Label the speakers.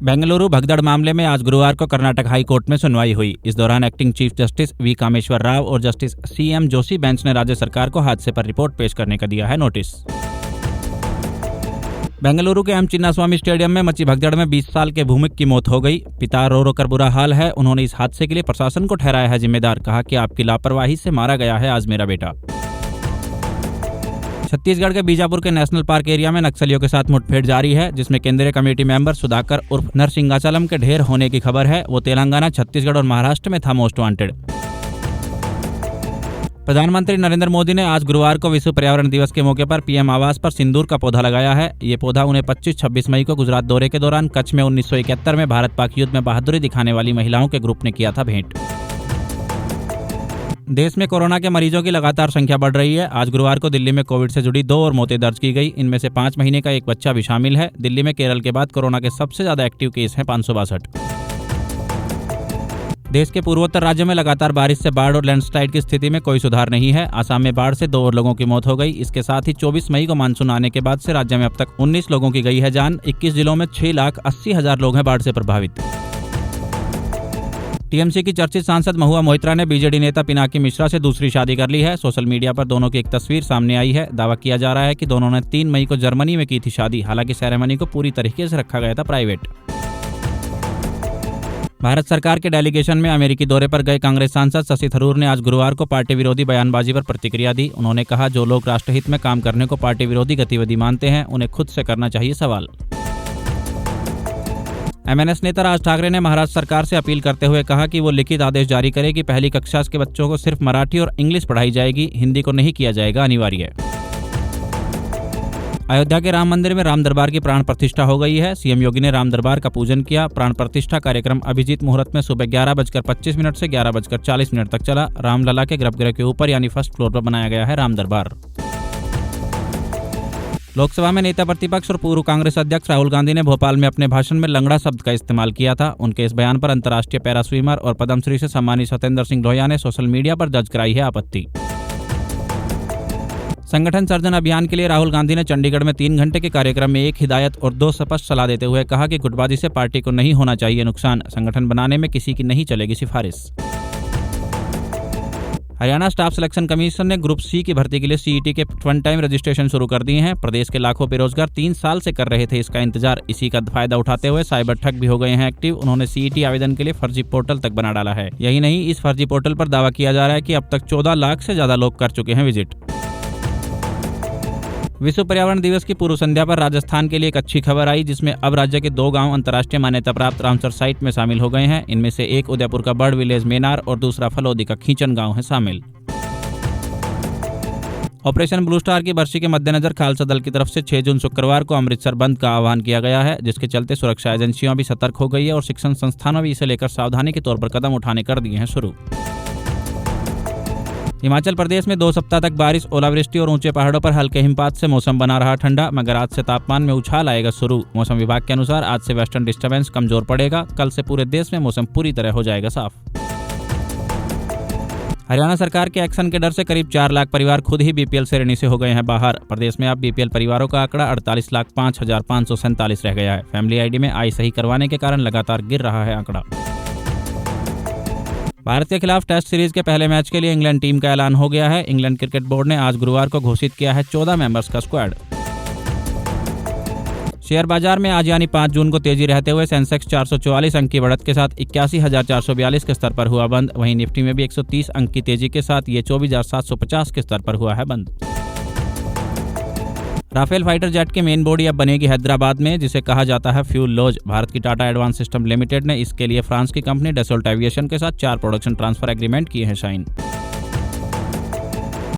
Speaker 1: बेंगलुरु भगदड़ मामले में आज गुरुवार को कर्नाटक हाई कोर्ट में सुनवाई हुई। इस दौरान acting chief justice V Kameshwar Rao और जस्टिस CM जोशी बेंच ने राज्य सरकार को हादसे पर रिपोर्ट पेश करने का दिया है नोटिस। बेंगलुरु के एम चिन्नास्वामी स्टेडियम में मची भगदड़ में 20 साल के भूमिक की मौत हो गई। पिता रो रो कर बुरा हाल है। उन्होंने इस हादसे के लिए प्रशासन को ठहराया है जिम्मेदार। कहा कि आपकी लापरवाही से मारा गया है आज मेरा बेटा। छत्तीसगढ़ के बीजापुर के नेशनल पार्क एरिया में नक्सलियों के साथ मुठभेड़ जारी है, जिसमें केंद्रीय कमेटी मेंबर सुधाकर उर्फ नरसिंगाचलम के ढेर होने की खबर है। वो तेलंगाना, छत्तीसगढ़ और महाराष्ट्र में था मोस्ट वांटेड। प्रधानमंत्री नरेंद्र मोदी ने आज गुरुवार को विश्व पर्यावरण दिवस के मौके पर PM आवास पर सिंदूर का पौधा लगाया है। ये पौधा उन्हें 25-26 मई को गुजरात दौरे के दौरान कच्छ में 1971 में भारत पाक युद्ध में बहादुरी दिखाने वाली महिलाओं के ग्रुप ने किया था भेंट। देश में कोरोना के मरीजों की लगातार संख्या बढ़ रही है। आज गुरुवार को दिल्ली में कोविड से जुड़ी 2 और मौतें दर्ज की गई। इनमें से 5 महीने का एक बच्चा भी शामिल है। दिल्ली में केरल के बाद कोरोना के सबसे ज्यादा एक्टिव केस हैं 562। देश के पूर्वोत्तर राज्यों में लगातार बारिश से बाढ़ और लैंडस्लाइड की स्थिति में कोई सुधार नहीं है। असम में बाढ़ से 2 और लोगों की मौत हो गई। इसके साथ ही 24 मई को मानसून आने के बाद से राज्य में अब तक 19 लोगों की गई है जान। 21 जिलों में 6,80,000 लोग हैं बाढ़ से प्रभावित। TMC की चर्चित सांसद महुआ मोइत्रा ने BJD नेता पिनाकी मिश्रा से दूसरी शादी कर ली है। सोशल मीडिया पर दोनों की एक तस्वीर सामने आई है। दावा किया जा रहा है कि दोनों ने 3 मई को जर्मनी में की थी शादी। हालांकि सेरेमनी को पूरी तरीके से रखा गया था प्राइवेट। भारत सरकार के डेलीगेशन में अमेरिकी दौरे पर गए कांग्रेस सांसद शशि थरूर ने आज गुरुवार को पार्टी विरोधी बयानबाजी पर प्रतिक्रिया दी। उन्होंने कहा, जो लोग राष्ट्रहित में काम करने को पार्टी विरोधी गतिविधि मानते हैं, उन्हें खुद से करना चाहिए सवाल। MNS नेता राज ठाकरे ने महाराष्ट्र सरकार से अपील करते हुए कहा कि वो लिखित आदेश जारी करे कि पहली कक्षा के बच्चों को सिर्फ मराठी और इंग्लिश पढ़ाई जाएगी, हिंदी को नहीं किया जाएगा अनिवार्य। अयोध्या के राम मंदिर में राम दरबार की प्राण प्रतिष्ठा हो गई है। CM योगी ने राम दरबार का पूजन किया। प्राण प्रतिष्ठा कार्यक्रम अभिजीत मुहूर्त में सुबह 11:25 से 11:40 तक चला। रामलला के गर्भगृह के ऊपर यानी फर्स्ट फ्लोर पर बनाया गया है राम दरबार। लोकसभा में नेता प्रतिपक्ष और पूर्व कांग्रेस अध्यक्ष राहुल गांधी ने भोपाल में अपने भाषण में लंगड़ा शब्द का इस्तेमाल किया था। उनके इस बयान पर अंतर्राष्ट्रीय पैरा स्विमर और पद्मश्री से सम्मानित सत्येंद्र सिंह लोहिया ने सोशल मीडिया पर दर्ज कराई है आपत्ति। संगठन सर्जन अभियान के लिए राहुल गांधी ने चंडीगढ़ में 3 घंटे के कार्यक्रम में 1 हिदायत और 2 स्पष्ट सलाह देते हुए कहा कि गुटबाजी से पार्टी को नहीं होना चाहिए नुकसान। संगठन बनाने में किसी की नहीं चलेगी सिफारिश। हरियाणा स्टाफ सिलेक्शन कमीशन ने ग्रुप C की भर्ती के लिए CET के 1 टाइम रजिस्ट्रेशन शुरू कर दिए हैं। प्रदेश के लाखों बेरोजगार 3 साल से कर रहे थे इसका इंतजार। इसी का फायदा उठाते हुए साइबर ठग भी हो गए हैं एक्टिव। उन्होंने CET आवेदन के लिए फर्जी पोर्टल तक बना डाला है। यही नहीं, इस फर्जी पोर्टल पर दावा किया जा रहा है कि अब तक 14 लाख से ज्यादा लोग कर चुके हैं विजिट। विश्व पर्यावरण दिवस की पूर्व संध्या पर राजस्थान के लिए एक अच्छी खबर आई, जिसमें अब राज्य के 2 गांव अंतर्राष्ट्रीय मान्यता प्राप्त रामसर साइट में शामिल हो गए हैं। इनमें से एक उदयपुर का बर्ड विलेज मेनार और दूसरा फलोदी का खींचन गांव है शामिल। ऑपरेशन ब्लू स्टार की बरसी के मद्देनजर खालसा दल की तरफ से 6 जून शुक्रवार को अमृतसर बंद का आह्वान किया गया है, जिसके चलते सुरक्षा एजेंसियां भी सतर्क हो गई है और शिक्षण संस्थानों भी इसे लेकर सावधानी के तौर पर कदम उठाने कर दिए हैं शुरू। हिमाचल प्रदेश में 2 सप्ताह तक बारिश, ओलावृष्टि और ऊंचे पहाड़ों पर हल्के हिमपात से मौसम बना रहा ठंडा, मगर आज से तापमान में उछाल आएगा शुरू। मौसम विभाग के अनुसार आज से वेस्टर्न डिस्टर्बेंस कमजोर पड़ेगा। कल से पूरे देश में मौसम पूरी तरह हो जाएगा साफ। हरियाणा सरकार के एक्शन के डर से करीब 4 लाख परिवार खुद ही BPL श्रेणी से हो गए हैं बाहर। प्रदेश में अब BPL परिवारों का आंकड़ा 48,05,547 रह गया है। फैमिली ID में आय सही करवाने के कारण लगातार गिर रहा है आंकड़ा। भारत के खिलाफ टेस्ट सीरीज के पहले मैच के लिए इंग्लैंड टीम का ऐलान हो गया है। इंग्लैंड क्रिकेट बोर्ड ने आज गुरुवार को घोषित किया है 14 मेंबर्स का स्क्वाड। शेयर बाजार में आज यानी 5 जून को तेजी रहते हुए सेंसेक्स 444 अंक की बढ़त के साथ 81,442 के स्तर पर हुआ बंद। वहीं निफ्टी में भी 130 अंक की तेजी के साथ ये 24,750 के स्तर पर हुआ है बंद। राफेल फाइटर जेट की मेन बॉडी अब बनेगी हैदराबाद में, जिसे कहा जाता है फ्यूल लॉज। भारत की टाटा एडवांस सिस्टम लिमिटेड ने इसके लिए फ्रांस की कंपनी डसोल्ट एविएशन के साथ 4 प्रोडक्शन ट्रांसफर एग्रीमेंट किए हैं साइन।